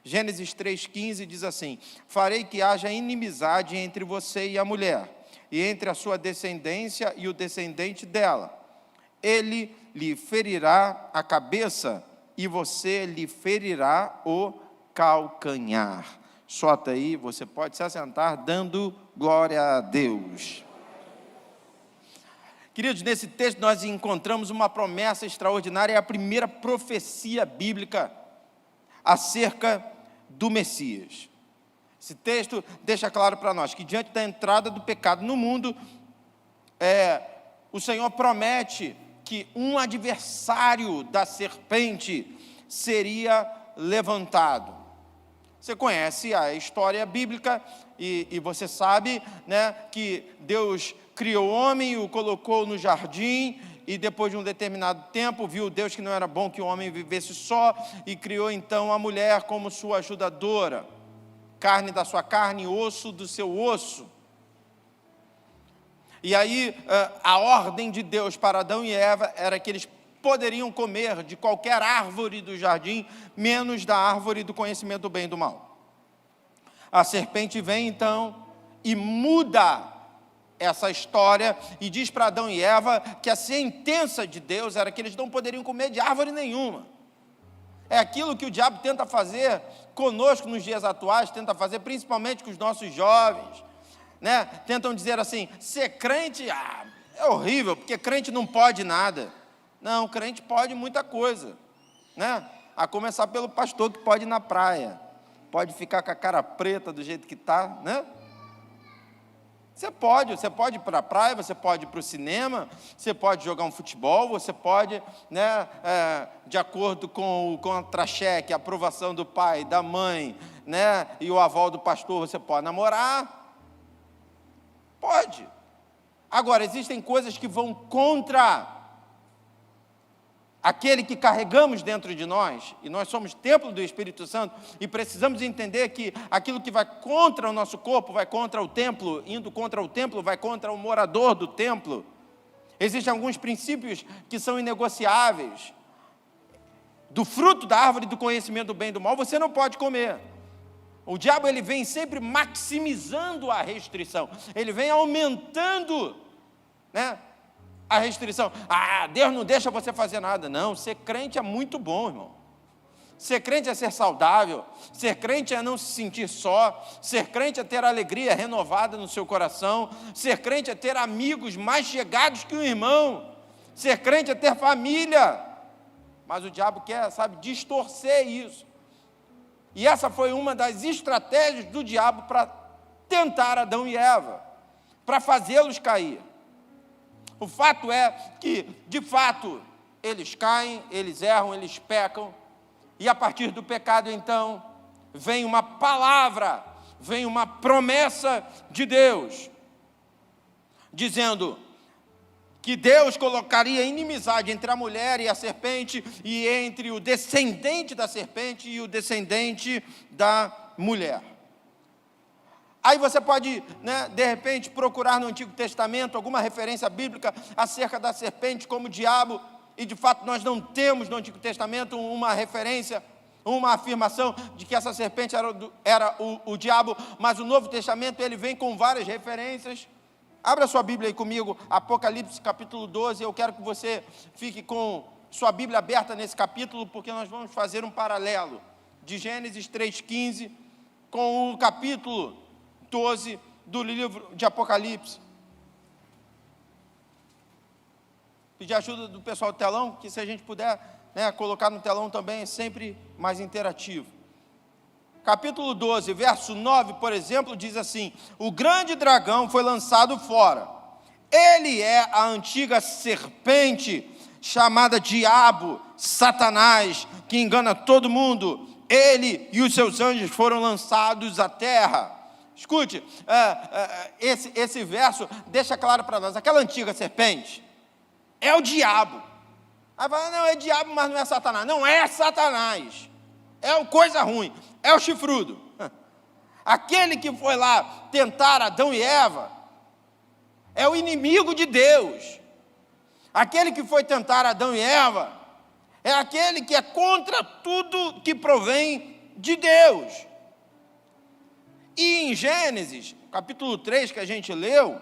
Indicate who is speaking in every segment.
Speaker 1: Gênesis 3,15 diz assim: farei que haja inimizade entre você e a mulher, e entre a sua descendência e o descendente dela. Ele lhe ferirá a cabeça, e você lhe ferirá o calcanhar. Sota aí, você pode se assentar dando glória a Deus. Queridos, nesse texto nós encontramos uma promessa extraordinária, é a primeira profecia bíblica acerca do Messias. Esse texto deixa claro para nós que diante da entrada do pecado no mundo, o Senhor promete que um adversário da serpente seria levantado. Você conhece a história bíblica e você sabe, né, que Deus criou o homem, o colocou no jardim, e depois de um determinado tempo, viu Deus que não era bom que o homem vivesse só, e criou então a mulher como sua ajudadora, carne da sua carne, osso do seu osso. E aí, a ordem de Deus para Adão e Eva era que eles poderiam comer de qualquer árvore do jardim, menos da árvore do conhecimento do bem e do mal. A serpente vem então e muda essa história e diz para Adão e Eva que a sentença de Deus era que eles não poderiam comer de árvore nenhuma. É aquilo que o diabo tenta fazer conosco nos dias atuais, tenta fazer principalmente com os nossos jovens, né? Tentam dizer assim: ser crente é horrível, porque crente não pode nada. Não, crente pode muita coisa, né? A começar pelo pastor que pode ir na praia, pode ficar com a cara preta do jeito que está, né? Você pode ir para a praia, você pode ir para o cinema, você pode jogar um futebol, você pode, né, de acordo com o contra-cheque, a aprovação do pai, da mãe, né, e o aval do pastor, você pode namorar. Pode. Agora, existem coisas que vão contra aquele que carregamos dentro de nós, e nós somos templo do Espírito Santo, e precisamos entender que aquilo que vai contra o nosso corpo, vai contra o templo, indo contra o templo, vai contra o morador do templo. Existem alguns princípios que são inegociáveis. Do fruto da árvore do conhecimento do bem e do mal, você não pode comer. O diabo, ele vem sempre maximizando a restrição, ele vem aumentando, né, a restrição. Deus não deixa você fazer nada. Não, ser crente é muito bom, irmão. Ser crente é ser saudável, ser crente é não se sentir só, ser crente é ter alegria renovada no seu coração, ser crente é ter amigos mais chegados que um irmão, ser crente é ter família. Mas o diabo quer, distorcer isso. E essa foi uma das estratégias do diabo para tentar Adão e Eva, para fazê-los cair. O fato é que, de fato, eles caem, eles erram, eles pecam, e a partir do pecado, então, vem uma palavra, vem uma promessa de Deus, dizendo que Deus colocaria inimizade entre a mulher e a serpente, e entre o descendente da serpente e o descendente da mulher. Aí você pode, né, de repente, procurar no Antigo Testamento alguma referência bíblica acerca da serpente como diabo, e de fato nós não temos no Antigo Testamento uma referência, uma afirmação de que essa serpente era o diabo, mas o Novo Testamento ele vem com várias referências. Abra sua Bíblia aí comigo, Apocalipse capítulo 12, eu quero que você fique com sua Bíblia aberta nesse capítulo, porque nós vamos fazer um paralelo de Gênesis 3,15 com o capítulo 12 do livro de Apocalipse. Pedir ajuda do pessoal do telão, que se a gente puder, né, colocar no telão também, é sempre mais interativo. Capítulo 12, verso 9, por exemplo, diz assim: o grande dragão foi lançado fora. Ele é a antiga serpente, chamada Diabo, Satanás, que engana todo mundo. Ele e os seus anjos foram lançados à terra. Escute, esse verso deixa claro para nós, aquela antiga serpente é o diabo. Aí fala, não, é diabo, mas não é Satanás. Não é Satanás, é o coisa ruim, é o chifrudo. Aquele que foi lá tentar Adão e Eva é o inimigo de Deus. Aquele que foi tentar Adão e Eva é aquele que é contra tudo que provém de Deus. E em Gênesis, capítulo 3, que a gente leu,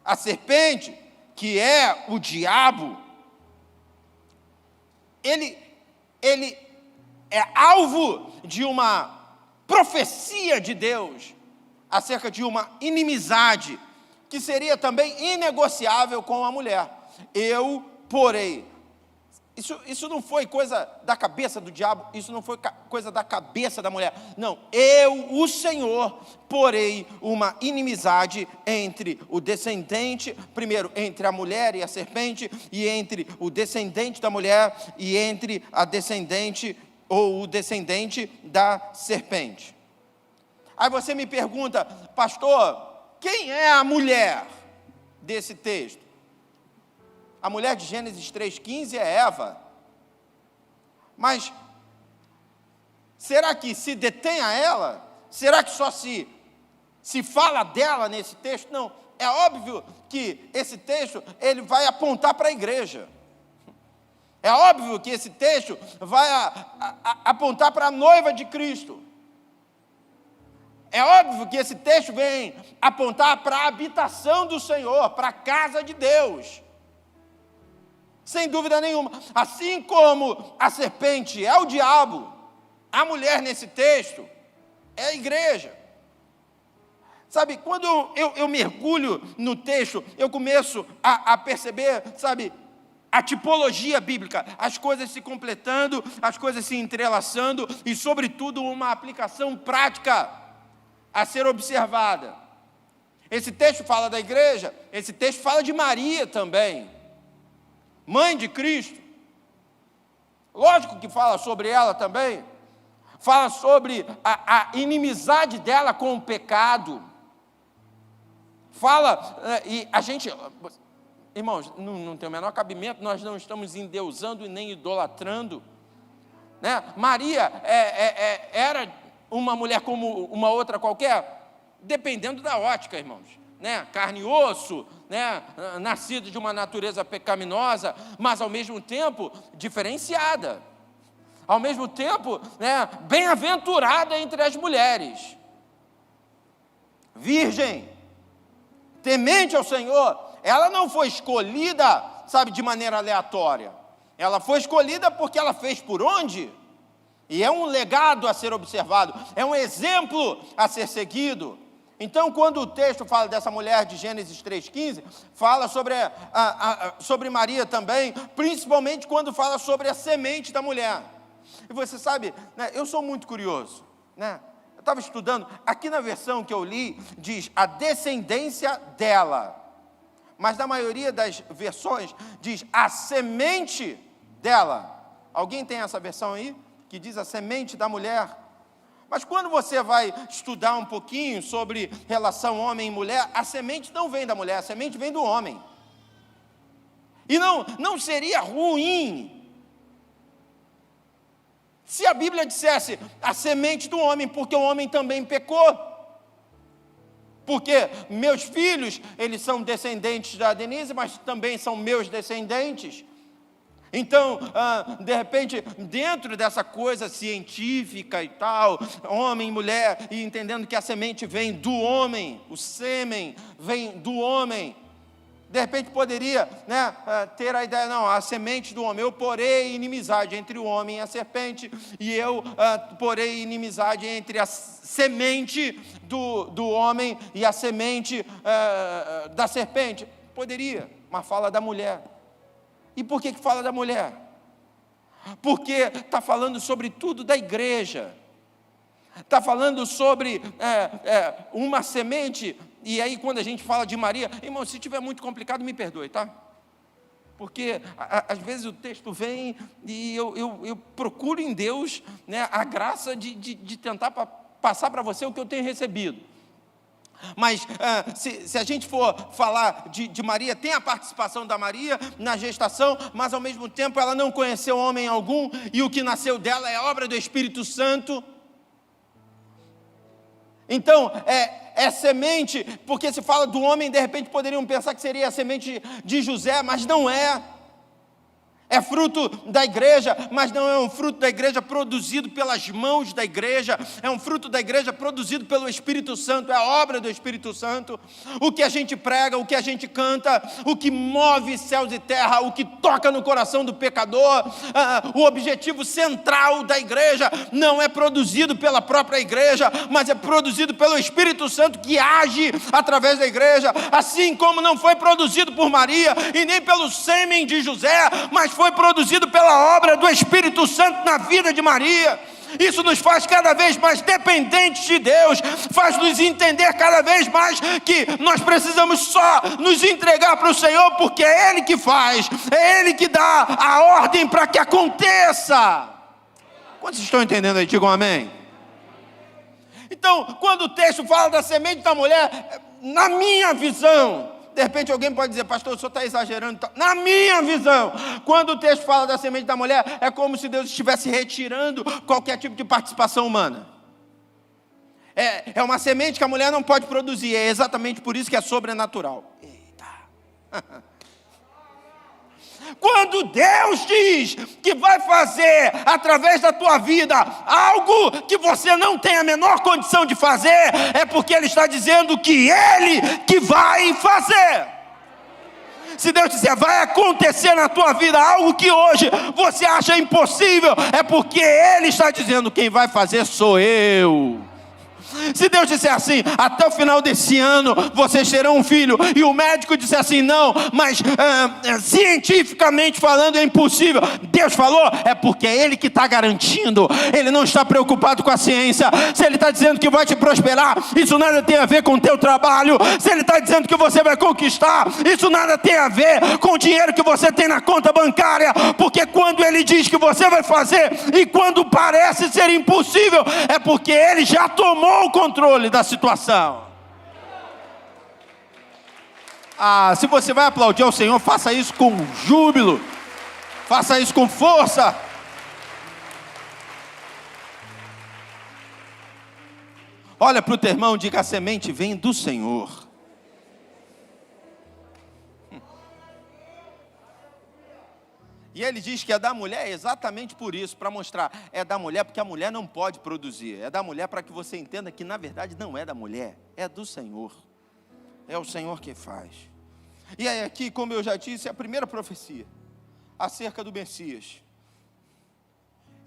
Speaker 1: a serpente, que é o diabo, ele é alvo de uma profecia de Deus acerca de uma inimizade que seria também inegociável com a mulher. Eu porei. Isso não foi coisa da cabeça do diabo, isso não foi coisa da cabeça da mulher. Não, eu, o Senhor, porei uma inimizade entre o descendente, primeiro entre a mulher e a serpente, e entre o descendente da mulher e entre a descendente ou o descendente da serpente. Aí você me pergunta, pastor, quem é a mulher desse texto? A mulher de Gênesis 3,15 é Eva. Mas, será que se detém a ela? Será que só se fala dela nesse texto? Não, é óbvio que esse texto, ele vai apontar para a igreja. É óbvio que esse texto vai apontar para a noiva de Cristo. É óbvio que esse texto vem apontar para a habitação do Senhor, para a casa de Deus. Sem dúvida nenhuma. Assim como a serpente é o diabo, a mulher nesse texto é a igreja. Sabe, quando eu mergulho no texto, eu começo a perceber, sabe, a tipologia bíblica, as coisas se completando, as coisas se entrelaçando e, sobretudo, uma aplicação prática a ser observada. Esse texto fala da igreja, esse texto fala de Maria também, mãe de Cristo. Lógico que fala sobre ela também, fala sobre a inimizade dela com o pecado. Fala, e a gente, irmãos, não tem o menor cabimento, nós não estamos endeusando e nem idolatrando, né? Maria era uma mulher como uma outra qualquer, dependendo da ótica, irmãos, né? Carne e osso, né? Nascida de uma natureza pecaminosa, mas ao mesmo tempo diferenciada, ao mesmo tempo, né, bem-aventurada entre as mulheres, virgem, temente ao Senhor. Ela não foi escolhida, sabe, de maneira aleatória. Ela foi escolhida porque ela fez por onde? E é um legado a ser observado, é um exemplo a ser seguido. Então, quando o texto fala dessa mulher de Gênesis 3,15, fala sobre Maria também, principalmente quando fala sobre a semente da mulher. E você sabe, né, eu sou muito curioso, né? Eu estava estudando, aqui na versão que eu li, diz a descendência dela. Mas na maioria das versões, diz a semente dela. Alguém tem essa versão aí? Que diz a semente da mulher. Mas quando você vai estudar um pouquinho sobre relação homem e mulher, a semente não vem da mulher, a semente vem do homem. E não seria ruim se a Bíblia dissesse a semente do homem, porque o homem também pecou. Porque meus filhos, eles são descendentes da Denise, mas também são meus descendentes. Então, de repente, dentro dessa coisa científica e tal, homem e mulher, e entendendo que a semente vem do homem, o sêmen vem do homem, de repente poderia, né, ter a ideia, não, a semente do homem, eu porei inimizade entre o homem e a serpente, e eu porei inimizade entre a semente do homem e a semente da serpente. Poderia, mas fala da mulher. E por que fala da mulher? Porque está falando sobre tudo da igreja. Está falando sobre uma semente. E aí quando a gente fala de Maria, irmão, se estiver muito complicado, me perdoe, tá? Porque às vezes o texto vem e eu procuro em Deus, né, a graça de tentar passar para você o que eu tenho recebido. Mas se a gente for falar de Maria, tem a participação da Maria na gestação, mas ao mesmo tempo ela não conheceu homem algum, e o que nasceu dela é obra do Espírito Santo. Então, é semente, porque se fala do homem, de repente poderiam pensar que seria a semente de José, mas não é. É fruto da igreja, mas não é um fruto da igreja produzido pelas mãos da igreja, é um fruto da igreja produzido pelo Espírito Santo, é a obra do Espírito Santo. O que a gente prega, o que a gente canta, o que move céus e terra, o que toca no coração do pecador, o objetivo central da igreja não é produzido pela própria igreja, mas é produzido pelo Espírito Santo que age através da igreja, assim como não foi produzido por Maria e nem pelo sêmen de José, mas foi produzido pela obra do Espírito Santo na vida de Maria. Isso nos faz cada vez mais dependentes de Deus, faz nos entender cada vez mais que nós precisamos só nos entregar para o Senhor, porque é Ele que faz, é Ele que dá a ordem para que aconteça. Quantos estão entendendo aí? Digam amém. Então, quando o texto fala da semente da mulher, na minha visão, de repente alguém pode dizer, pastor, o senhor está exagerando. Na minha visão, quando o texto fala da semente da mulher, é como se Deus estivesse retirando qualquer tipo de participação humana. É uma semente que a mulher não pode produzir, é exatamente por isso que é sobrenatural. Eita! Quando Deus diz que vai fazer através da tua vida algo que você não tem a menor condição de fazer, é porque Ele está dizendo que Ele que vai fazer. Se Deus disser, vai acontecer na tua vida algo que hoje você acha impossível, é porque Ele está dizendo, quem vai fazer sou eu. Se Deus disser assim, até o final desse ano vocês terão um filho, e o médico disser assim, não, mas cientificamente falando é impossível, Deus falou, é porque é Ele que está garantindo. Ele não está preocupado com a ciência. Se Ele está dizendo que vai te prosperar, isso nada tem a ver com o teu trabalho. Se Ele está dizendo que você vai conquistar, isso nada tem a ver com o dinheiro que você tem na conta bancária, porque quando Ele diz que você vai fazer, e quando parece ser impossível, é porque Ele já tomou o controle da situação. Se você vai aplaudir ao Senhor, faça isso com júbilo, faça isso com força. Olha para o teu irmão e diga, a semente vem do Senhor. E ele diz que é da mulher exatamente por isso, para mostrar, é da mulher porque a mulher não pode produzir, é da mulher para que você entenda que na verdade não é da mulher, é do Senhor, é o Senhor que faz. E aí aqui, como eu já disse, é a primeira profecia, acerca do Messias.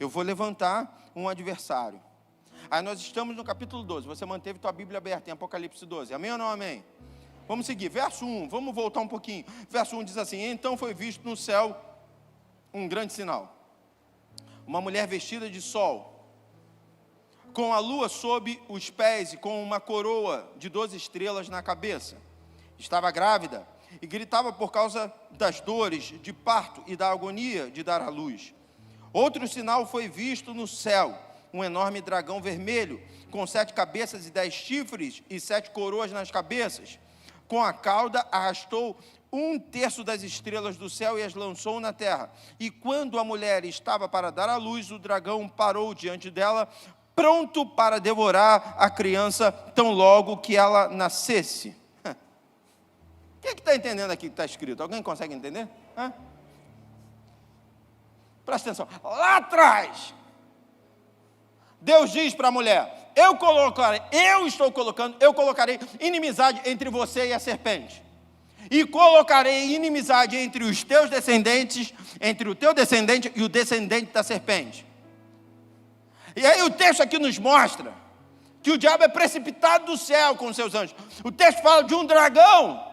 Speaker 1: Eu vou levantar um adversário. Aí nós estamos no capítulo 12, você manteve tua Bíblia aberta em Apocalipse 12, amém ou não amém? Vamos seguir, verso 1, vamos voltar um pouquinho. Verso 1 diz assim, então foi visto no céu um grande sinal, uma mulher vestida de sol, com a lua sob os pés e com uma coroa de 12 estrelas na cabeça. Estava grávida e gritava por causa das dores de parto e da agonia de dar à luz. Outro sinal foi visto no céu, um enorme dragão vermelho, com 7 cabeças e 10 chifres e 7 coroas nas cabeças. Com a cauda arrastou 1/3 das estrelas do céu e as lançou na terra. E quando a mulher estava para dar à luz, o dragão parou diante dela, pronto para devorar a criança tão logo que ela nascesse. Quem é que está entendendo aqui que está escrito? Alguém consegue entender? Presta atenção. Lá atrás, Deus diz para a mulher, eu colocarei inimizade entre você e a serpente. E colocarei inimizade entre os teus descendentes, entre o teu descendente e o descendente da serpente. E aí o texto aqui nos mostra que o diabo é precipitado do céu com seus anjos. O texto fala de um dragão.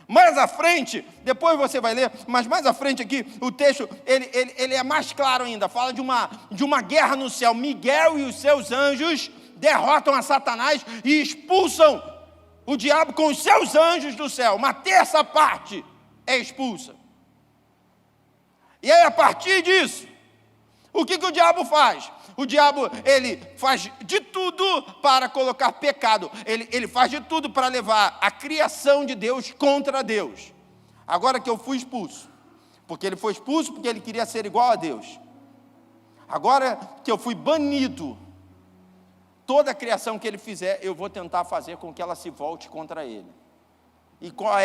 Speaker 1: Mais à frente, depois você vai ler, mas mais à frente aqui, o texto, ele é mais claro ainda, fala de uma guerra no céu. Miguel e os seus anjos derrotam a Satanás e expulsam o diabo com os seus anjos do céu. Uma terça parte é expulsa. E aí, a partir disso, o que o diabo faz? O diabo, ele faz de tudo para colocar pecado. Ele faz de tudo para levar a criação de Deus contra Deus. Agora que eu fui expulso, porque ele foi expulso porque ele queria ser igual a Deus. Agora que eu fui banido, toda a criação que ele fizer, eu vou tentar fazer com que ela se volte contra ele. E qual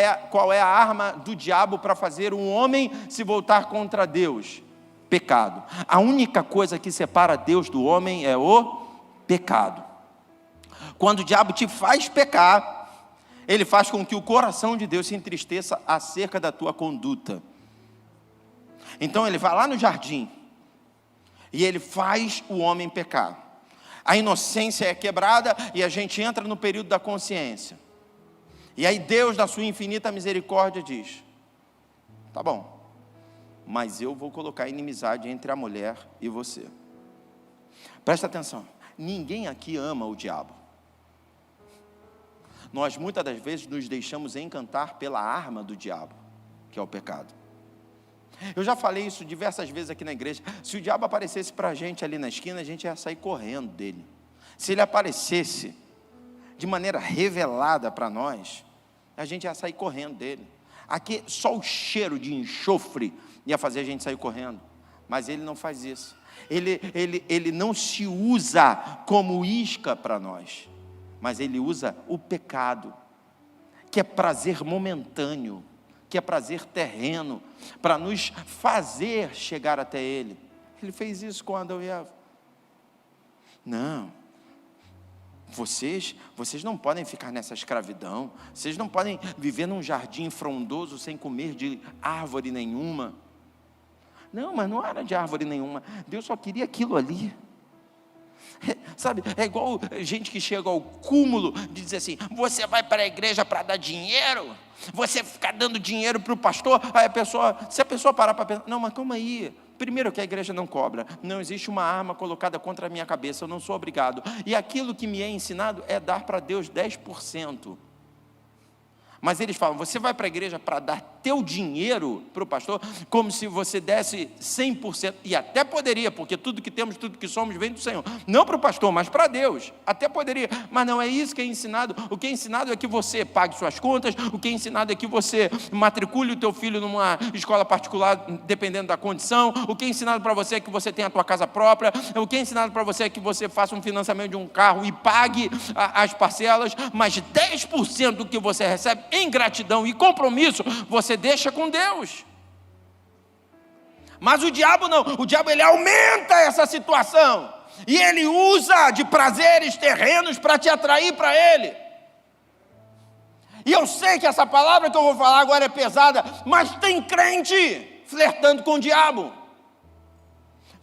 Speaker 1: é a arma do diabo para fazer um homem se voltar contra Deus? Pecado. A única coisa que separa Deus do homem é o pecado. Quando o diabo te faz pecar, ele faz com que o coração de Deus se entristeça acerca da tua conduta. Então ele vai lá no jardim e ele faz o homem pecar. A inocência é quebrada e a gente entra no período da consciência. E aí Deus, na sua infinita misericórdia, diz: tá bom, mas eu vou colocar inimizade entre a mulher e você. Presta atenção, ninguém aqui ama o diabo. Nós muitas das vezes nos deixamos encantar pela arma do diabo, que é o pecado. Eu já falei isso diversas vezes aqui na igreja. Se o diabo aparecesse para a gente ali na esquina, a gente ia sair correndo dele. Se ele aparecesse de maneira revelada para nós, a gente ia sair correndo dele. Aqui só o cheiro de enxofre ia fazer a gente sair correndo. Mas ele não faz isso. Ele não se usa como isca para nós, mas ele usa o pecado, que é prazer momentâneo, que é prazer terreno, para nos fazer chegar até ele. Ele fez isso com Adão e Eva. Não, vocês não podem ficar nessa escravidão, vocês não podem viver num jardim frondoso sem comer de árvore nenhuma. Não, mas não era de árvore nenhuma, Deus só queria aquilo ali. Sabe, é igual gente que chega ao cúmulo de dizer assim: você vai para a igreja para dar dinheiro? Você ficar dando dinheiro para o pastor? Aí se a pessoa parar para pensar, não, mas calma aí, primeiro que a igreja não cobra, não existe uma arma colocada contra a minha cabeça, eu não sou obrigado, e aquilo que me é ensinado é dar para Deus 10%. Mas eles falam: você vai para a igreja para dar teu dinheiro para o pastor, como se você desse 100%, e até poderia, porque tudo que temos, tudo que somos vem do Senhor, não para o pastor, mas para Deus, até poderia, mas não é isso que é ensinado. O que é ensinado é que você pague suas contas, o que é ensinado é que você matricule o teu filho numa escola particular, dependendo da condição, o que é ensinado para você é que você tenha a tua casa própria, o que é ensinado para você é que você faça um financiamento de um carro e pague as parcelas, mas 10% do que você recebe em gratidão e compromisso, você deixa com Deus. Mas o diabo não, o diabo ele aumenta essa situação, e ele usa de prazeres terrenos para te atrair para ele. E eu sei que essa palavra que eu vou falar agora é pesada, mas tem crente flertando com o diabo.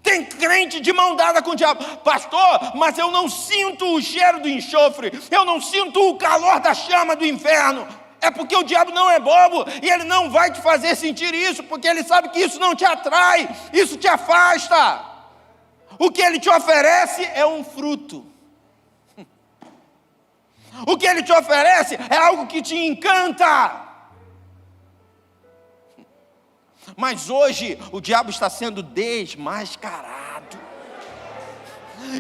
Speaker 1: Tem crente de mão dada com o diabo. Pastor, mas eu não sinto o cheiro do enxofre, eu não sinto o calor da chama do inferno. É porque o diabo não é bobo, e ele não vai te fazer sentir isso, porque ele sabe que isso não te atrai, isso te afasta. O que ele te oferece é um fruto. O que ele te oferece é algo que te encanta. Mas hoje o diabo está sendo desmascarado.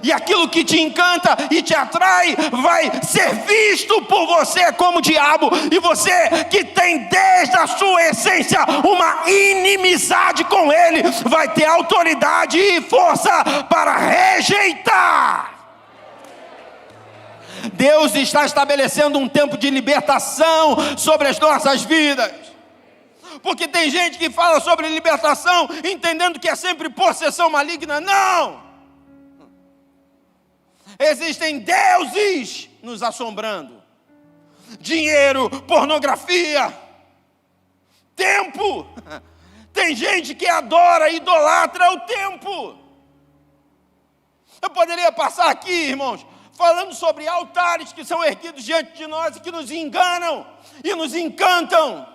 Speaker 1: E aquilo que te encanta e te atrai vai ser visto por você como diabo. E você que tem desde a sua essência uma inimizade com ele, vai ter autoridade e força para rejeitar. Deus está estabelecendo um tempo de libertação sobre as nossas vidas. Porque tem gente que fala sobre libertação entendendo que é sempre possessão maligna. Não! Existem deuses nos assombrando. Dinheiro, pornografia, tempo. Tem gente que adora, idolatra o tempo. Eu poderia passar aqui, irmãos, falando sobre altares que são erguidos diante de nós e que nos enganam e nos encantam.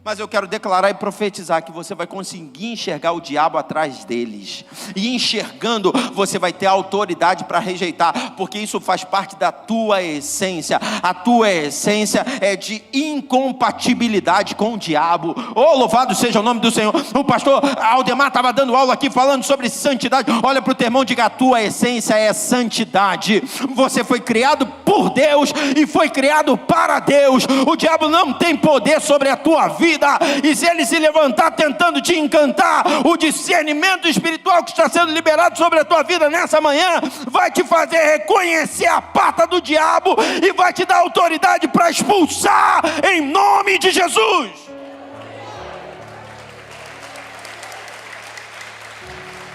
Speaker 1: Mas eu quero declarar e profetizar que você vai conseguir enxergar o diabo atrás deles. E enxergando, você vai ter autoridade para rejeitar, porque isso faz parte da tua essência. A tua essência é de incompatibilidade com o diabo. Oh, louvado seja o nome do Senhor. O pastor Aldemar estava dando aula aqui falando sobre santidade. Olha para o teu irmão e diga: a tua essência é santidade. Você foi criado por Deus e foi criado para Deus. O diabo não tem poder sobre a tua vida. vida. E se ele se levantar tentando te encantar, o discernimento espiritual que está sendo liberado sobre a tua vida nessa manhã vai te fazer reconhecer a pata do diabo e vai te dar autoridade para expulsar em nome de Jesus.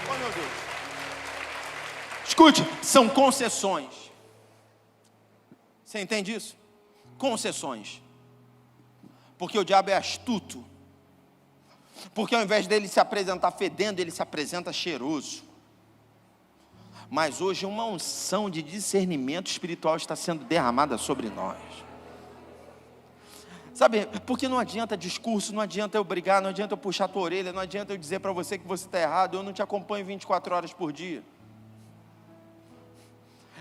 Speaker 1: Oh, meu Deus. Escute, são concessões. Você entende isso? Concessões. Porque o diabo é astuto. Porque ao invés dele se apresentar fedendo, ele se apresenta cheiroso. Mas hoje uma unção de discernimento espiritual está sendo derramada sobre nós. Sabe, porque não adianta discurso, não adianta eu brigar, não adianta eu puxar a tua orelha, não adianta eu dizer para você que você está errado, eu não te acompanho 24 horas por dia.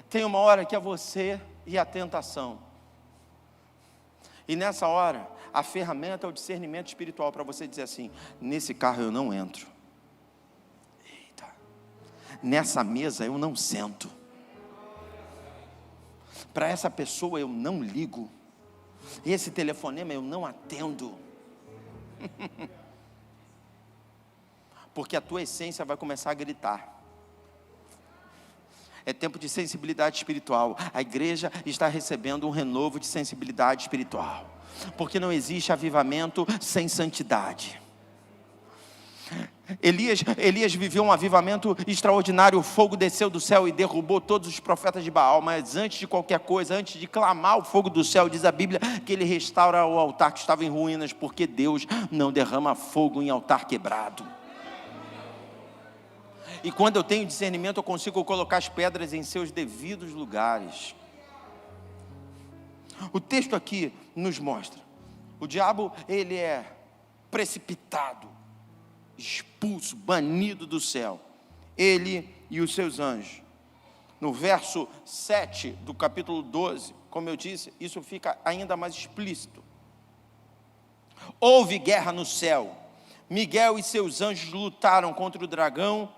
Speaker 1: Tem uma hora que é você e a tentação. E nessa hora, a ferramenta é o discernimento espiritual para você dizer assim: nesse carro eu não entro. Eita. Nessa mesa eu não sento. Para essa pessoa eu não ligo. Esse telefonema eu não atendo. Porque a tua essência vai começar a gritar. É tempo de sensibilidade espiritual. A igreja está recebendo um renovo de sensibilidade espiritual. Porque não existe avivamento sem santidade. Elias viveu um avivamento extraordinário. O fogo desceu do céu e derrubou todos os profetas de Baal. Mas antes de qualquer coisa, antes de clamar o fogo do céu, diz a Bíblia que ele restaura o altar que estava em ruínas. Porque Deus não derrama fogo em altar quebrado. E quando eu tenho discernimento, eu consigo colocar as pedras em seus devidos lugares. O texto aqui nos mostra: o diabo, ele é precipitado, expulso, banido do céu. Ele e os seus anjos. No verso 7 do capítulo 12, como eu disse, isso fica ainda mais explícito. Houve guerra no céu. Miguel e seus anjos lutaram contra o dragão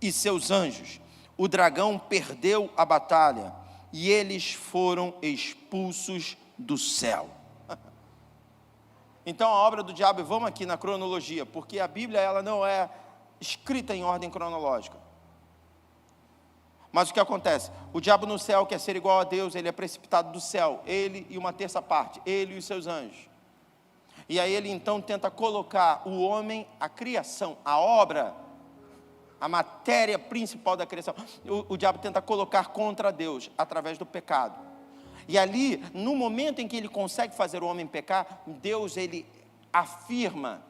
Speaker 1: e seus anjos. O dragão perdeu a batalha e eles foram expulsos do céu. Então a obra do diabo, vamos aqui na cronologia, porque a Bíblia ela não é escrita em ordem cronológica. Mas o que acontece? O diabo no céu quer ser igual a Deus, ele é precipitado do céu, ele e uma terça parte, ele e os seus anjos. E aí ele então tenta colocar o homem, a criação, a obra, a matéria principal da criação, o diabo tenta colocar contra Deus, através do pecado. E ali, no momento em que ele consegue fazer o homem pecar, Deus, ele afirma: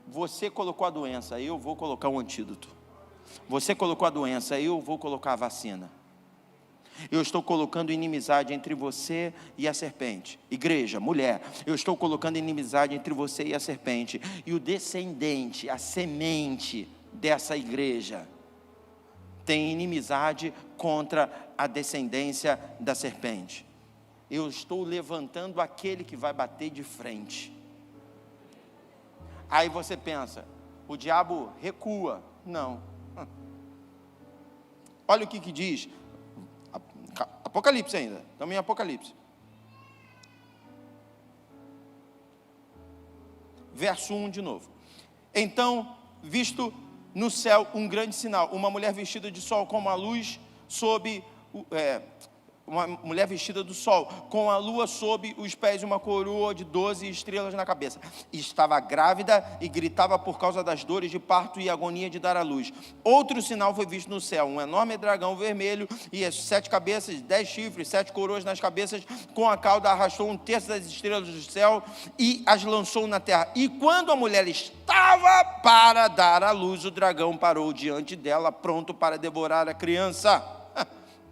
Speaker 1: você colocou a doença, eu vou colocar um antídoto. Você colocou a doença, eu vou colocar a vacina. Eu estou colocando inimizade entre você e a serpente. Igreja, mulher, eu estou colocando inimizade entre você e a serpente. E o descendente, a semente dessa igreja tem inimizade contra a descendência da serpente. Eu estou levantando aquele que vai bater de frente. Aí você pensa, o diabo recua. Não. Olha o que diz Apocalipse ainda, estamos em Apocalipse. Verso 1 de novo. Então, visto no céu um grande sinal, uma mulher vestida de sol como a luz sob uma mulher vestida do sol, com a lua sob os pés e uma coroa de 12 estrelas na cabeça. Estava grávida e gritava por causa das dores de parto e agonia de dar à luz. Outro sinal foi visto no céu, um enorme dragão vermelho e as 7 cabeças, 10 chifres, 7 coroas nas cabeças, com a cauda arrastou 1/3 das estrelas do céu e as lançou na terra. E quando a mulher estava para dar à luz, o dragão parou diante dela, pronto para devorar a criança.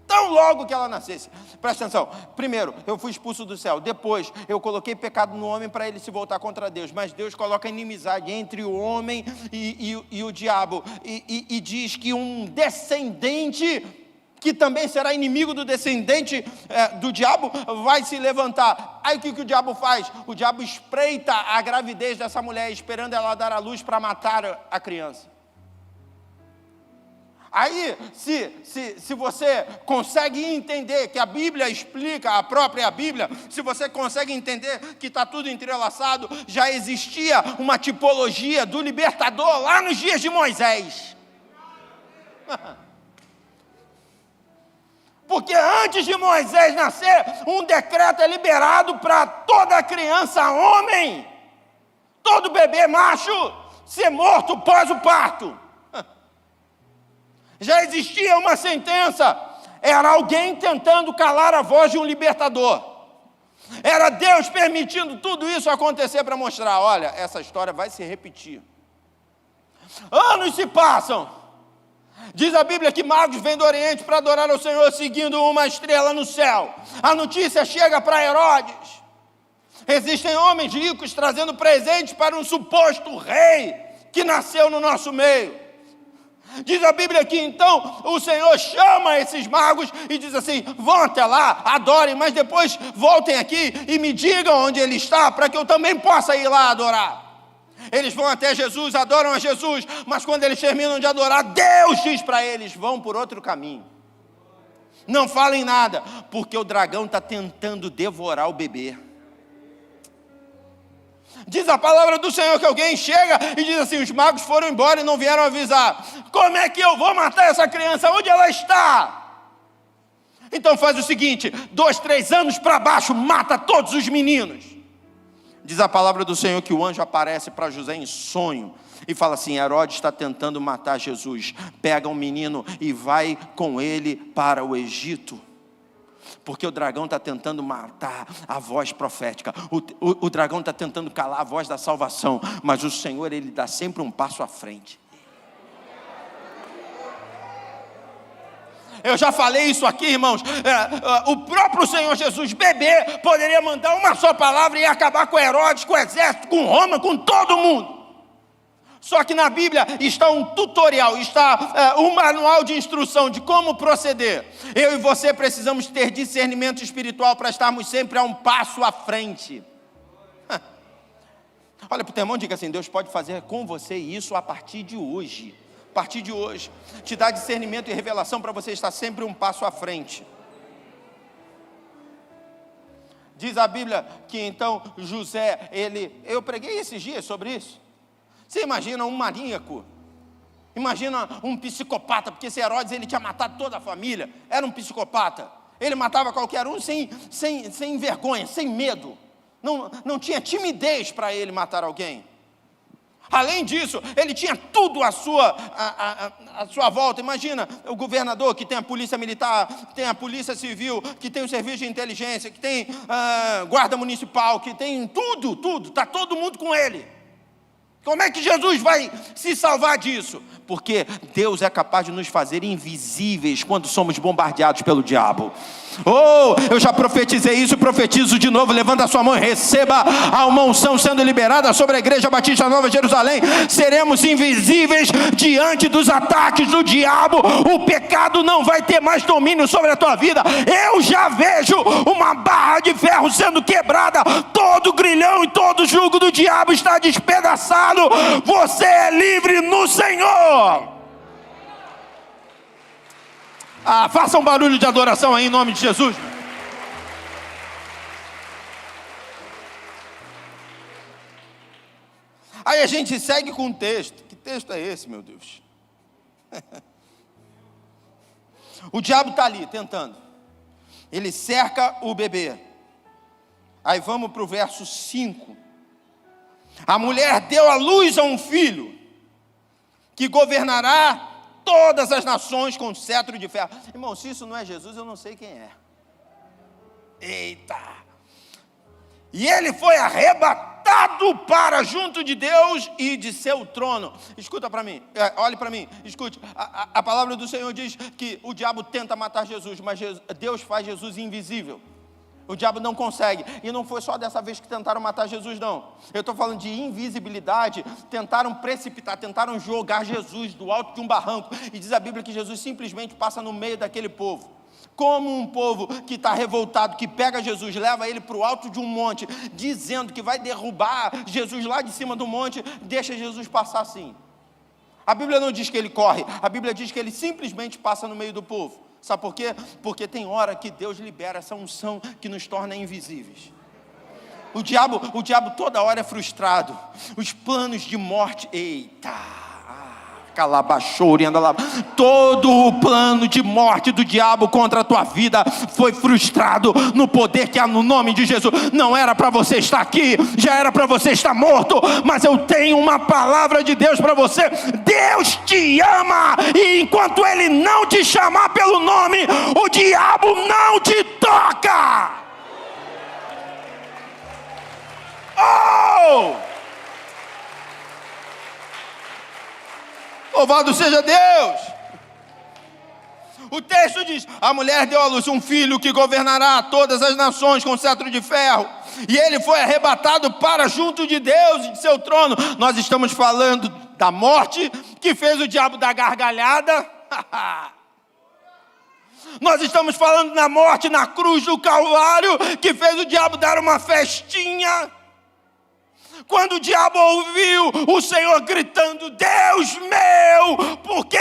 Speaker 1: Tão logo que ela nascesse. Presta atenção. Primeiro, eu fui expulso do céu. Depois, eu coloquei pecado no homem para ele se voltar contra Deus. Mas Deus coloca inimizade entre o homem e o diabo. E diz que um descendente, que também será inimigo do descendente do diabo, vai se levantar. Aí o que o diabo faz? O diabo espreita a gravidez dessa mulher, esperando ela dar à luz para matar a criança. Aí, se você consegue entender que a Bíblia explica, a própria Bíblia, se você consegue entender que está tudo entrelaçado, já existia uma tipologia do libertador lá nos dias de Moisés. Porque antes de Moisés nascer, um decreto é liberado para toda criança homem, todo bebê macho, ser morto após o parto. Já existia uma sentença, era alguém tentando calar a voz de um libertador. Era Deus permitindo tudo isso acontecer para mostrar, olha, essa história vai se repetir. Anos se passam. Diz a Bíblia que magos vêm do Oriente para adorar ao Senhor seguindo uma estrela no céu. A notícia chega para Herodes. Existem homens ricos trazendo presentes para um suposto rei que nasceu no nosso meio. Diz a Bíblia que então o Senhor chama esses magos e diz assim, vão até lá, adorem, mas depois voltem aqui e me digam onde ele está, para que eu também possa ir lá adorar. Eles vão até Jesus, adoram a Jesus, mas quando eles terminam de adorar, Deus diz para eles, vão por outro caminho. Não falem nada, porque o dragão está tentando devorar o bebê. Diz a palavra do Senhor que alguém chega e diz assim, os magos foram embora e não vieram avisar. Como é que eu vou matar essa criança? Onde ela está? Então faz o seguinte, 2, 3 anos para baixo, mata todos os meninos. Diz a palavra do Senhor que o anjo aparece para José em sonho e fala assim, Herodes está tentando matar Jesus. Pega um menino e vai com ele para o Egito. Porque o dragão está tentando matar a voz profética. O dragão está tentando calar a voz da salvação. Mas o Senhor, Ele dá sempre um passo à frente. Eu já falei isso aqui, irmãos. O próprio Senhor Jesus, bebê, poderia mandar uma só palavra e acabar com Herodes, com o exército, com Roma, com todo mundo. Só que na Bíblia está um tutorial, está um manual de instrução de como proceder. Eu e você precisamos ter discernimento espiritual para estarmos sempre a um passo à frente. Olha para o teu irmão e diga assim, Deus pode fazer com você isso a partir de hoje. A partir de hoje. Te dá discernimento e revelação para você estar sempre um passo à frente. Diz a Bíblia que então José, eu preguei esses dias sobre isso. Você imagina um maníaco, imagina um psicopata, porque esse Herodes ele tinha matado toda a família, era um psicopata, ele matava qualquer um sem vergonha, sem medo, não tinha timidez para ele matar alguém. Além disso, ele tinha tudo à sua volta. Imagina o governador que tem a polícia militar, tem a polícia civil, que tem o serviço de inteligência, que tem guarda municipal, que tem tudo, está todo mundo com ele. Como é que Jesus vai se salvar disso? Porque Deus é capaz de nos fazer invisíveis quando somos bombardeados pelo diabo. Oh, eu já profetizei isso, profetizo de novo. Levanta a sua mão e receba a uma unção sendo liberada sobre a Igreja Batista Nova Jerusalém. Seremos invisíveis diante dos ataques do diabo. O pecado não vai ter mais domínio sobre a tua vida. Eu já vejo uma barra de ferro sendo quebrada. Todo grilhão e todo jugo do diabo está despedaçado. Você é livre no Senhor. Faça um barulho de adoração aí em nome de Jesus. Aí a gente segue com o texto. Que texto é esse, meu Deus? O diabo está ali tentando. Ele cerca o bebê. Aí vamos para o verso 5. A mulher deu à luz a um filho, que governará todas as nações com cetro de ferro. Irmão, se isso não é Jesus, eu não sei quem é. Eita! E ele foi arrebatado para junto de Deus e de seu trono. Escuta para mim, olhe para mim, escute. A palavra do Senhor diz que o diabo tenta matar Jesus, mas Deus faz Jesus invisível. O diabo não consegue. E não foi só dessa vez que tentaram matar Jesus, não. Eu estou falando de invisibilidade. Tentaram precipitar, tentaram jogar Jesus do alto de um barranco. E diz a Bíblia que Jesus simplesmente passa no meio daquele povo. Como um povo que está revoltado, que pega Jesus, leva ele para o alto de um monte, dizendo que vai derrubar Jesus lá de cima do monte, deixa Jesus passar assim. A Bíblia não diz que ele corre, a Bíblia diz que ele simplesmente passa no meio do povo. Sabe por quê? Porque tem hora que Deus libera essa unção que nos torna invisíveis. O diabo toda hora é frustrado. Os planos de morte, eita! Todo o plano de morte do diabo contra a tua vida foi frustrado no poder que há no nome de Jesus. Não era para você estar aqui, já era para você estar morto, mas eu tenho uma palavra de Deus para você. Deus te ama, e enquanto Ele não te chamar pelo nome, o diabo não te toca. Oh! Louvado seja Deus! O texto diz: a mulher deu à luz um filho que governará todas as nações com cetro de ferro, e ele foi arrebatado para junto de Deus e de seu trono. Nós estamos falando da morte que fez o diabo dar gargalhada. Nós estamos falando da morte na cruz do Calvário que fez o diabo dar uma festinha. Quando o diabo ouviu o Senhor gritando: Deus meu, por que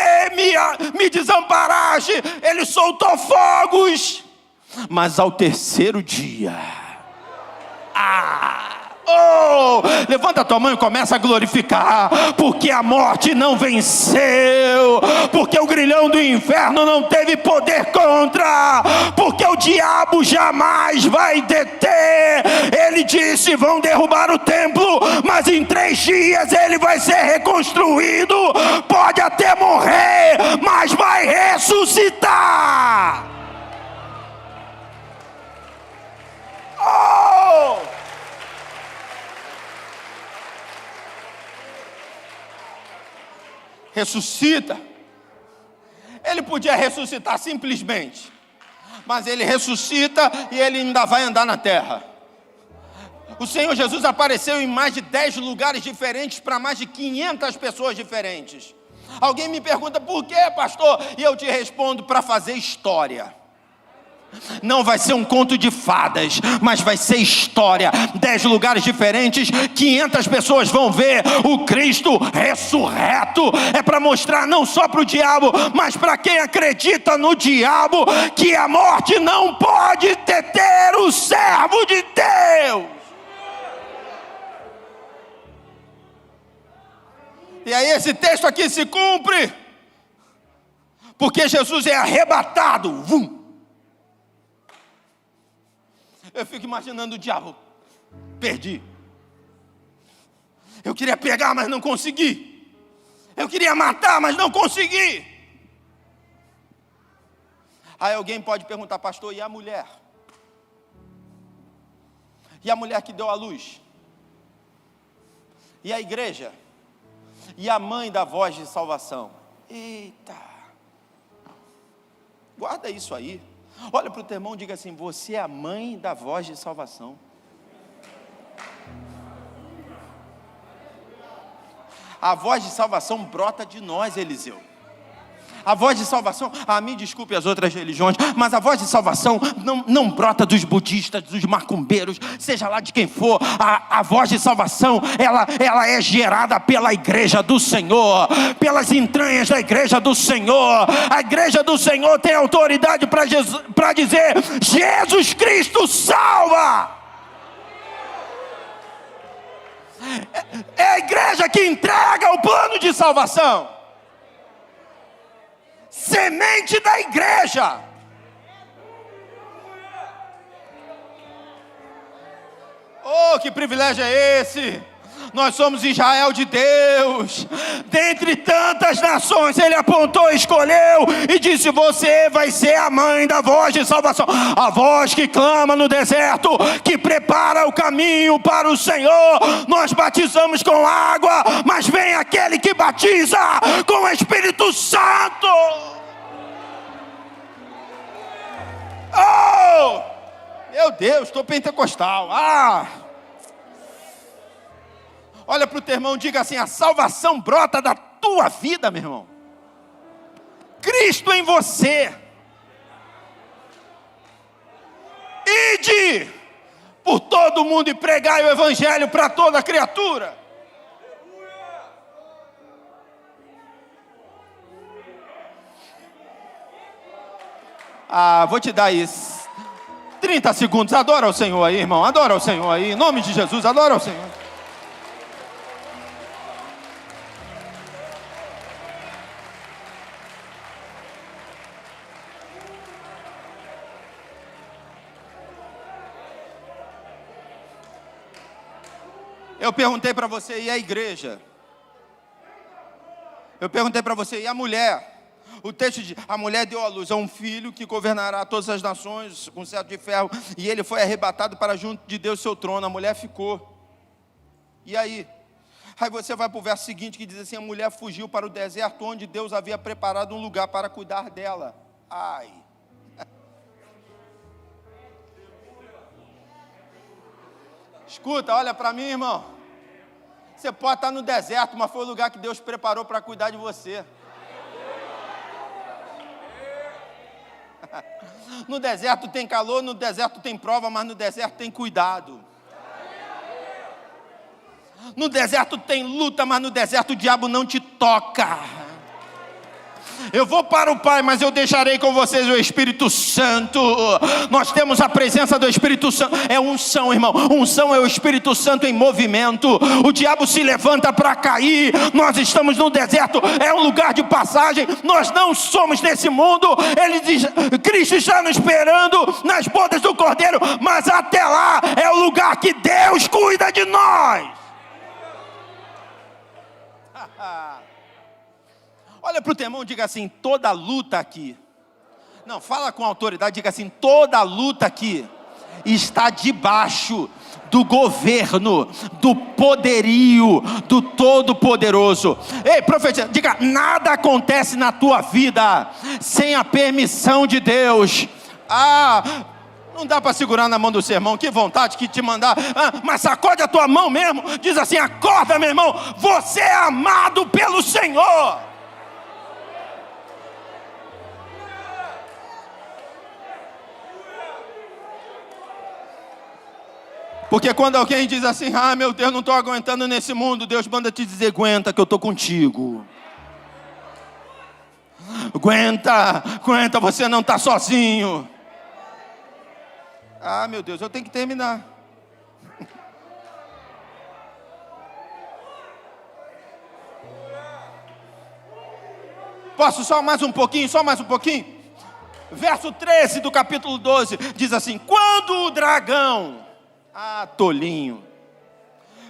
Speaker 1: me desamparaste? Ele soltou fogos. Mas ao terceiro dia, levanta a tua mão e começa a glorificar, porque a morte não venceu, porque o grilhão do inferno não teve poder contra, porque o diabo jamais vai deter. Ele disse: vão derrubar o templo, mas em 3 dias ele vai ser reconstruído. Pode até morrer, mas vai ressuscitar. Ressuscita. Ele podia ressuscitar simplesmente, mas ele ressuscita e ele ainda vai andar na terra. O Senhor Jesus apareceu em mais de 10 lugares diferentes para mais de 500 pessoas diferentes. Alguém me pergunta: por quê, pastor? E eu te respondo: para fazer história. Não vai ser um conto de fadas, mas vai ser história. 10 lugares diferentes, 500 pessoas vão ver o Cristo ressurreto. É para mostrar não só para o diabo, mas para quem acredita no diabo, que a morte não pode deter o servo de Deus. E aí esse texto aqui se cumpre, porque Jesus é arrebatado. Eu fico imaginando o diabo: perdi. Eu queria pegar, mas não consegui. Eu queria matar, mas não consegui. Aí alguém pode perguntar: pastor, e a mulher? E a mulher que deu à luz? E a igreja? E a mãe da voz de salvação? Eita! Guarda isso aí. Olha para o teu irmão e diga assim: você é a mãe da voz de salvação. A voz de salvação brota de nós, Eliseu. A voz de salvação, me desculpe as outras religiões, mas a voz de salvação não brota dos budistas, dos macumbeiros, seja lá de quem for. A voz de salvação, ela é gerada pela igreja do Senhor, pelas entranhas da igreja do Senhor. A igreja do Senhor tem autoridade para dizer: Jesus Cristo salva. É a igreja que entrega o plano de salvação. Semente da igreja. Oh, que privilégio é esse! Nós somos Israel de Deus. Dentre tantas nações, Ele apontou, escolheu e disse: você vai ser a mãe da voz de salvação. A voz que clama no deserto, que prepara o caminho para o Senhor. Nós batizamos com água, mas vem aquele que batiza com o Espírito Santo. Oh, meu Deus, estou pentecostal. Olha para o teu irmão e diga assim: a salvação brota da tua vida, meu irmão. Cristo em você. Ide por todo o mundo e pregai o evangelho para toda criatura. Vou te dar isso. 30 segundos. Adora o Senhor aí, irmão. Adora o Senhor aí. Em nome de Jesus, adora o Senhor. Eu perguntei para você, e a igreja? Eu perguntei para você, e a mulher? O texto diz, a mulher deu à luz a um filho que governará todas as nações com cetro de ferro, e ele foi arrebatado para junto de Deus seu trono. A mulher ficou. E aí? Aí você vai para o verso seguinte que diz assim, a mulher fugiu para o deserto onde Deus havia preparado um lugar para cuidar dela. Ai. Escuta, olha para mim, irmão. Você pode estar no deserto, mas foi o lugar que Deus preparou para cuidar de você. No deserto tem calor, no deserto tem prova, mas no deserto tem cuidado. No deserto tem luta, mas no deserto o diabo não te toca. Eu vou para o Pai, mas eu deixarei com vocês o Espírito Santo. Nós temos a presença do Espírito Santo. É unção, irmão. Unção é o Espírito Santo em movimento. O diabo se levanta para cair. Nós estamos no deserto. É um lugar de passagem. Nós não somos desse mundo. Ele diz, Cristo está nos esperando nas bodas do Cordeiro. Mas até lá é o lugar que Deus cuida de nós. Olha para o teu irmão e diga assim, toda luta aqui. Não, fala com autoridade, diga assim, toda luta aqui está debaixo do governo, do poderio, do Todo-Poderoso. Ei, profeta, diga, nada acontece na tua vida sem a permissão de Deus. Não dá para segurar na mão do seu irmão, que vontade que te mandar, mas sacode a tua mão mesmo, diz assim, acorda meu irmão, você é amado pelo Senhor. Porque quando alguém diz assim, meu Deus, não estou aguentando nesse mundo, Deus manda te dizer, aguenta que eu estou contigo. Aguenta, você não está sozinho. Meu Deus, eu tenho que terminar. Posso só mais um pouquinho? Verso 13 do capítulo 12, diz assim, quando o dragão... tolinho.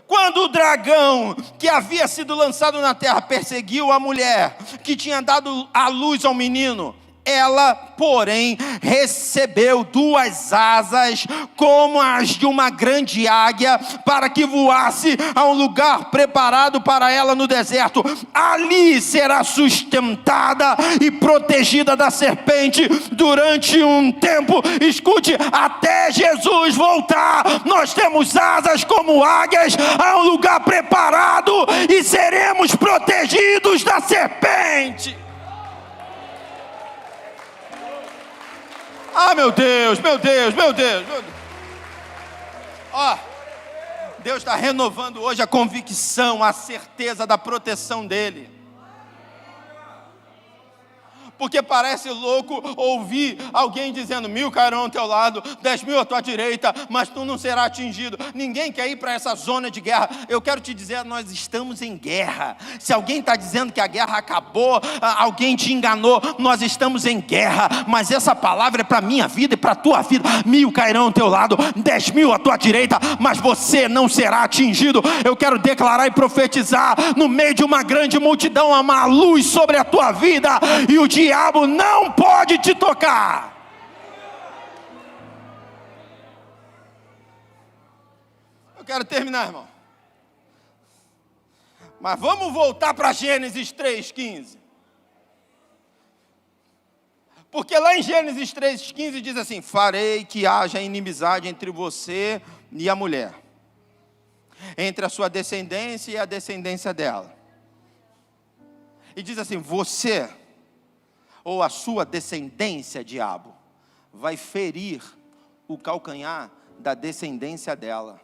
Speaker 1: Quando o dragão que havia sido lançado na terra perseguiu a mulher que tinha dado à luz ao menino, ela, porém, recebeu 2 asas como as de uma grande águia para que voasse a um lugar preparado para ela no deserto. Ali será sustentada e protegida da serpente durante um tempo. Escute, até Jesus voltar, nós temos asas como águias a um lugar preparado e seremos protegidos da serpente. Meu Deus. Deus está renovando hoje a convicção, a certeza da proteção dEle. Porque parece louco ouvir alguém dizendo 1.000 cairão ao teu lado, 10.000 à tua direita, mas tu não serás atingido. Ninguém quer ir para essa zona de guerra. Eu quero te dizer, nós estamos em guerra. Se alguém está dizendo que a guerra acabou, alguém te enganou, nós estamos em guerra. Mas essa palavra é para a minha vida e para a tua vida. 1.000 cairão ao teu lado, 10.000 à tua direita, mas você não será atingido. Eu quero declarar e profetizar, no meio de uma grande multidão, há uma luz sobre a tua vida, e o diabo não pode te tocar. Eu quero terminar, irmão. Mas vamos voltar para Gênesis 3,15. Porque lá em Gênesis 3,15 diz assim, farei que haja inimizade entre você e a mulher, entre a sua descendência e a descendência dela. E diz assim, você, ou a sua descendência, diabo, vai ferir o calcanhar da descendência dela.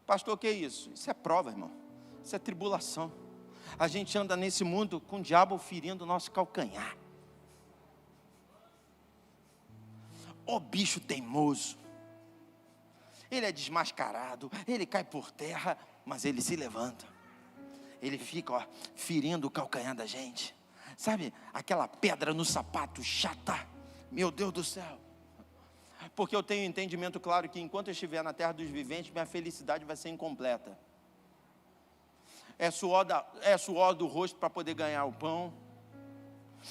Speaker 1: Pastor, o que é isso? Isso é prova, irmão. Isso é tribulação. A gente anda nesse mundo com o diabo ferindo o nosso calcanhar. Ó bicho teimoso. Ele é desmascarado, ele cai por terra, mas ele se levanta. Ele fica, ferindo o calcanhar da gente. Sabe, aquela pedra no sapato chata. Meu Deus do céu. Porque eu tenho entendimento claro que enquanto eu estiver na terra dos viventes, minha felicidade vai ser incompleta. É suor do rosto para poder ganhar o pão.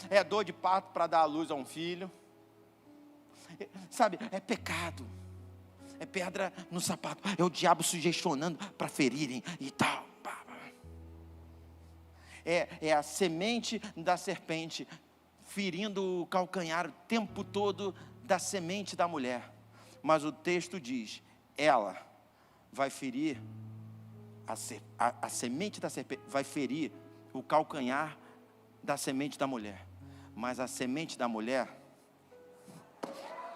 Speaker 1: É dor de parto para dar à luz a um filho. Sabe, é pecado. É pedra no sapato. É o diabo sugestionando para ferirem e tal. É a semente da serpente ferindo o calcanhar o tempo todo da semente da mulher. Mas o texto diz, ela vai ferir, a semente da serpente vai ferir o calcanhar da semente da mulher. Mas a semente da mulher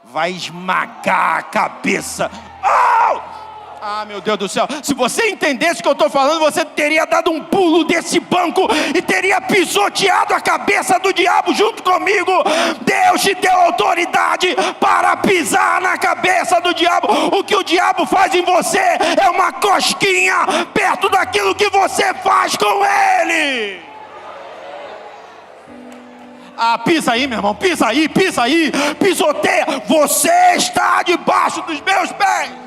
Speaker 1: vai esmagar a cabeça. Ah, meu Deus do céu, se você entendesse o que eu estou falando, você teria dado um pulo desse banco e teria pisoteado a cabeça do diabo junto comigo. Deus te deu autoridade para pisar na cabeça do diabo. O que o diabo faz em você é uma cosquinha perto daquilo que você faz com ele. Ah, pisa aí, meu irmão, pisa aí, pisoteia. Você está debaixo dos meus pés.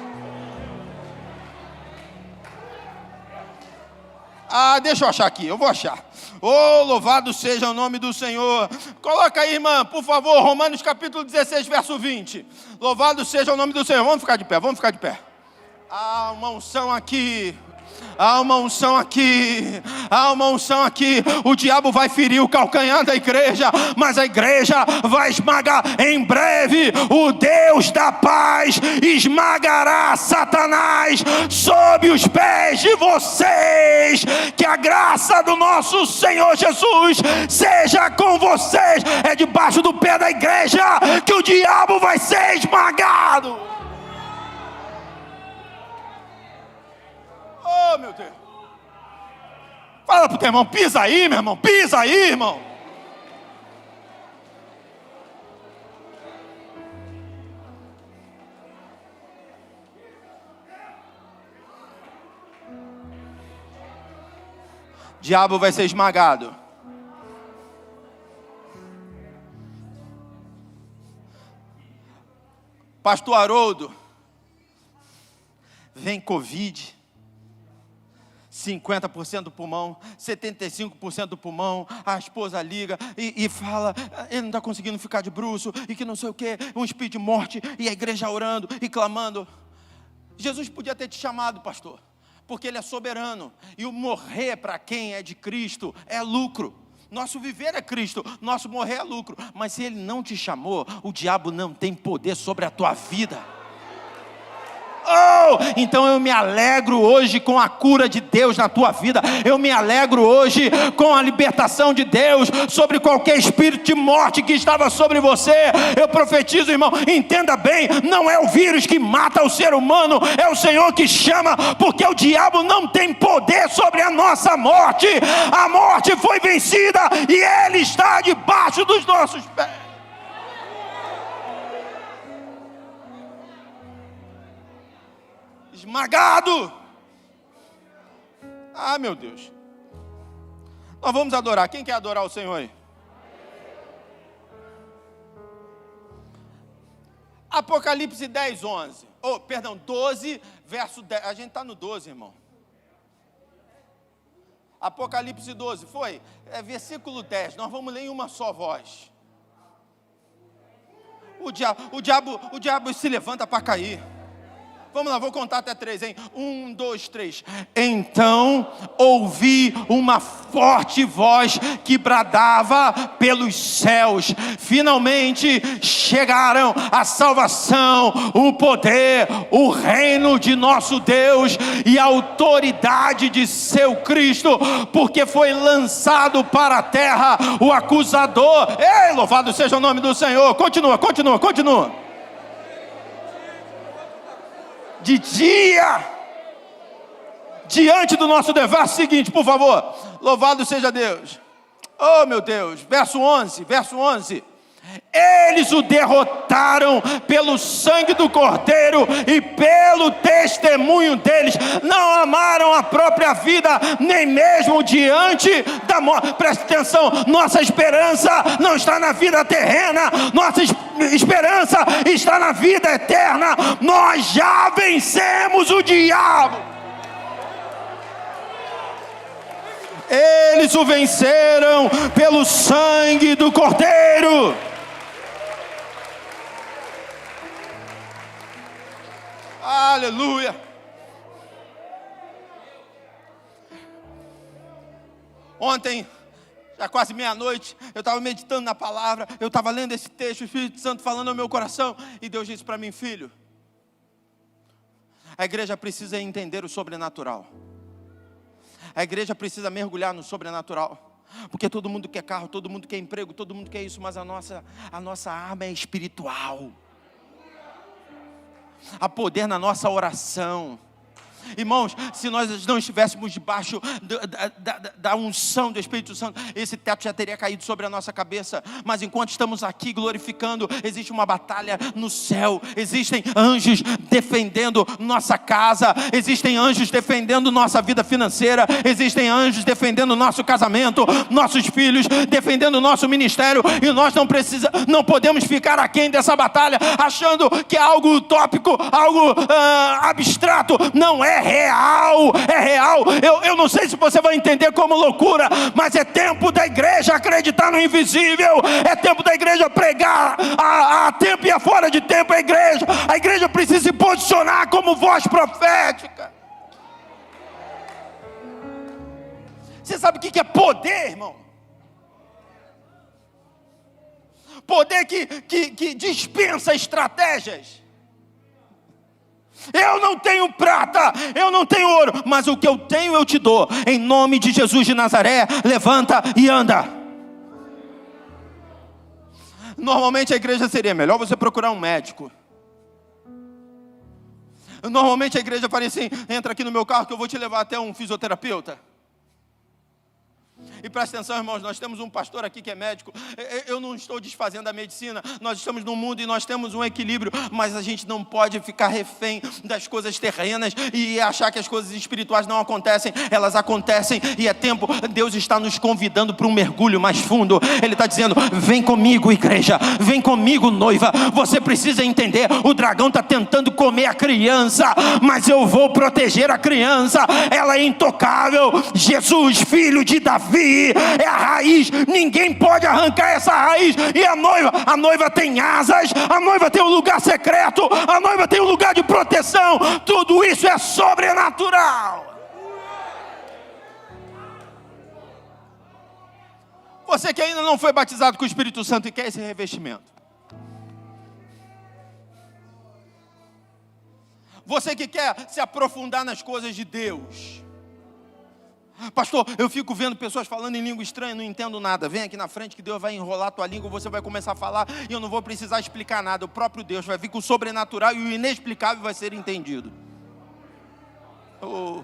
Speaker 1: Ah, deixa eu achar aqui, eu vou achar. Louvado seja o nome do Senhor. Coloca aí, irmã, por favor, Romanos capítulo 16, verso 20. Louvado seja o nome do Senhor. Vamos ficar de pé. Há uma unção aqui. Há uma unção aqui. O diabo vai ferir o calcanhar da igreja, mas a igreja vai esmagar. Em breve o Deus da paz esmagará Satanás sob os pés de vocês. Que a graça do nosso Senhor Jesus seja com vocês. É debaixo do pé da igreja que o diabo vai ser esmagado. Oh, meu Deus. Fala pro teu irmão, pisa aí, meu irmão, pisa aí, irmão. Diabo vai ser esmagado. Pastor Haroldo, vem Covid. 50% do pulmão, 75% do pulmão. A esposa liga e fala, ele não está conseguindo ficar de bruço, e que não sei o que, um espírito de morte, e a igreja orando e clamando. Jesus podia ter te chamado, pastor, porque ele é soberano, e o morrer para quem é de Cristo é lucro. Nosso viver é Cristo, nosso morrer é lucro. Mas se ele não te chamou, o diabo não tem poder sobre a tua vida. Então eu me alegro hoje com a cura de Deus na tua vida. Eu me alegro hoje com a libertação de Deus sobre qualquer espírito de morte que estava sobre você. Eu profetizo, irmão, entenda bem, não é o vírus que mata o ser humano, é o Senhor que chama, porque o diabo não tem poder sobre a nossa morte. A morte foi vencida e ele está debaixo dos nossos pés. Esmagado. Ah, meu Deus. Nós vamos adorar. Quem quer adorar o Senhor aí? Apocalipse 10, 11. 12, verso 10. A gente está no 12, irmão. Apocalipse 12, foi? Versículo 10. Nós vamos ler em uma só voz. O diabo se levanta para cair. Vamos lá, vou contar até 3, hein? 1, 2, 3. Então ouvi uma forte voz que bradava pelos céus. Finalmente chegaram a salvação, o poder, o reino de nosso Deus e a autoridade de seu Cristo, porque foi lançado para a terra o acusador. Ei, louvado seja o nome do Senhor. Continua. De dia, diante do nosso dever. Verso seguinte, por favor. Louvado seja Deus. Oh, meu Deus. Verso 11. Eles o derrotaram pelo sangue do Cordeiro e pelo testemunho deles. Não amaram a própria vida, nem mesmo diante da morte. Preste atenção, nossa esperança não está na vida terrena, nossa esperança está na vida eterna. Nós já vencemos o diabo. Eles o venceram pelo sangue do Cordeiro. Aleluia. Ontem, já quase meia-noite, eu estava meditando na palavra, eu estava lendo esse texto, o Espírito Santo falando ao meu coração, e Deus disse para mim: filho, a igreja precisa entender o sobrenatural. A igreja precisa mergulhar no sobrenatural. Porque todo mundo quer carro, todo mundo quer emprego, todo mundo quer isso, mas a nossa arma é espiritual. Há poder na nossa oração. Irmãos, se nós não estivéssemos debaixo da unção do Espírito Santo, esse teto já teria caído sobre a nossa cabeça. Mas enquanto estamos aqui glorificando, existe uma batalha no céu. Existem anjos defendendo nossa casa, existem anjos defendendo nossa vida financeira, existem anjos defendendo nosso casamento, nossos filhos, defendendo nosso ministério. E nós não podemos ficar aquém dessa batalha, achando que é algo utópico, algo abstrato. Não é real, é real. Eu não sei se você vai entender como loucura, mas é tempo da igreja acreditar no invisível. É tempo da igreja pregar a tempo e a fora de tempo. A igreja precisa se posicionar como voz profética. Você sabe o que é poder, irmão? Poder que dispensa estratégias. Eu não tenho prata, eu não tenho ouro, mas o que eu tenho eu te dou. Em nome de Jesus de Nazaré, levanta e anda. Normalmente a igreja seria melhor você procurar um médico. Normalmente a igreja faria assim: entra aqui no meu carro que eu vou te levar até um fisioterapeuta. E presta atenção, irmãos, nós temos um pastor aqui que é médico. Eu não estou desfazendo a medicina. Nós estamos num mundo e nós temos um equilíbrio, mas a gente não pode ficar refém das coisas terrenas e achar que as coisas espirituais não acontecem. Elas acontecem e é tempo. Deus está nos convidando para um mergulho mais fundo. Ele está dizendo: vem comigo, igreja, vem comigo, noiva. Você precisa entender, o dragão está tentando comer a criança, mas eu vou proteger a criança. Ela é intocável. Jesus, filho de Davi, é a raiz, ninguém pode arrancar essa raiz. E a noiva tem asas, a noiva tem um lugar secreto, a noiva tem um lugar de proteção. Tudo isso é sobrenatural. Você que ainda não foi batizado com o Espírito Santo e quer esse revestimento, você que quer se aprofundar nas coisas de Deus, pastor, eu fico vendo pessoas falando em língua estranha, não entendo nada. Vem aqui na frente que Deus vai enrolar a tua língua, você vai começar a falar e eu não vou precisar explicar nada. O próprio Deus vai vir com o sobrenatural e o inexplicável vai ser entendido. Oh.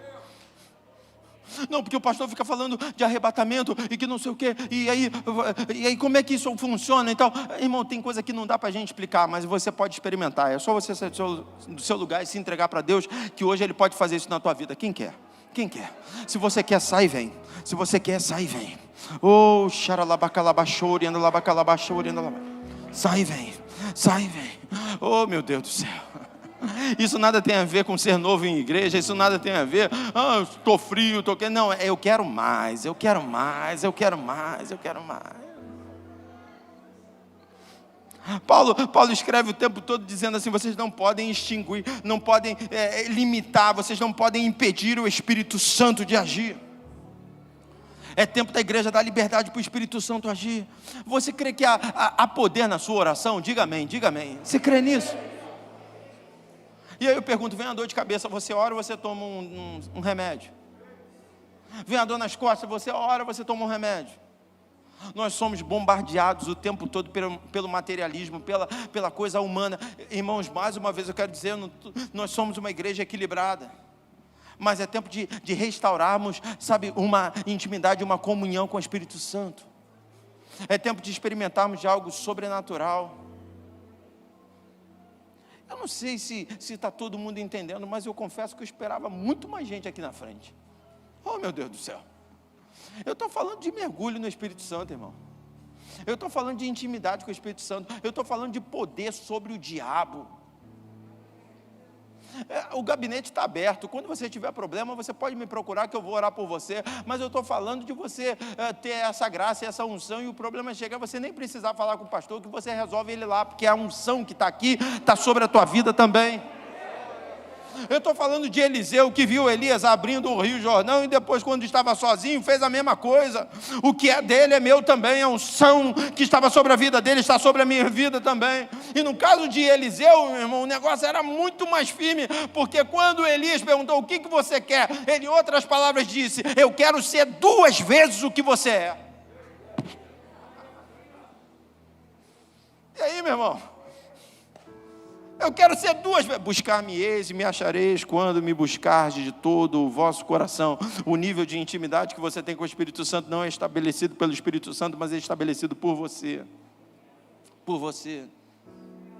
Speaker 1: Não, porque o pastor fica falando de arrebatamento e que não sei o quê. E aí como é que isso funciona? Então, irmão, tem coisa que não dá para a gente explicar, mas você pode experimentar. É só você sair do seu lugar e se entregar para Deus, que hoje Ele pode fazer isso na tua vida. Quem quer? Quem quer? Se você quer, sai e vem. Se você quer, sai e vem. Oh, xaralabacalabachori, andalabacalabachori, andalabacalabachori. Sai e vem. Sai e vem. Oh, meu Deus do céu. Isso nada tem a ver com ser novo em igreja. Isso nada tem a ver, estou frio, estou quente. Não, eu quero mais, eu quero mais, eu quero mais, eu quero mais. Paulo escreve o tempo todo dizendo assim: vocês não podem extinguir, não podem limitar, vocês não podem impedir o Espírito Santo de agir. É tempo da igreja dar liberdade para o Espírito Santo agir. Você crê que há poder na sua oração? Diga amém, diga amém. Você crê nisso? E aí eu pergunto: vem a dor de cabeça, você ora ou você toma um remédio? Vem a dor nas costas, você ora ou você toma um remédio? Nós somos bombardeados o tempo todo pelo materialismo, pela coisa humana. Irmãos, mais uma vez eu quero dizer, nós somos uma igreja equilibrada. Mas é tempo de restaurarmos, sabe, uma intimidade, uma comunhão com o Espírito Santo. É tempo de experimentarmos de algo sobrenatural. Eu não sei se está todo mundo entendendo, mas eu confesso que eu esperava muito mais gente aqui na frente. Oh, meu Deus do céu. Eu estou falando de mergulho no Espírito Santo, irmão. Eu estou falando de intimidade com o Espírito Santo. Eu estou falando de poder sobre o diabo. O gabinete está aberto. Quando você tiver problema, você pode me procurar que eu vou orar por você. Mas eu estou falando de você ter essa graça e essa unção. E o problema é chegar, você nem precisar falar com o pastor, que você resolve ele lá. Porque a unção que está aqui, está sobre a tua vida também. Eu estou falando de Eliseu, que viu Elias abrindo o Rio Jordão, e depois, quando estava sozinho, fez a mesma coisa. O que é dele é meu também. A unção que estava sobre a vida dele está sobre a minha vida também. E no caso de Eliseu, meu irmão, o negócio era muito mais firme, porque quando Elias perguntou: o que você quer? Ele, em outras palavras, disse: eu quero ser 2 vezes o que você é. E aí, meu irmão? Eu quero ser 2 vezes. Buscar-me-eis e me achareis quando me buscardes de todo o vosso coração. O nível de intimidade que você tem com o Espírito Santo não é estabelecido pelo Espírito Santo, mas é estabelecido por você. Por você.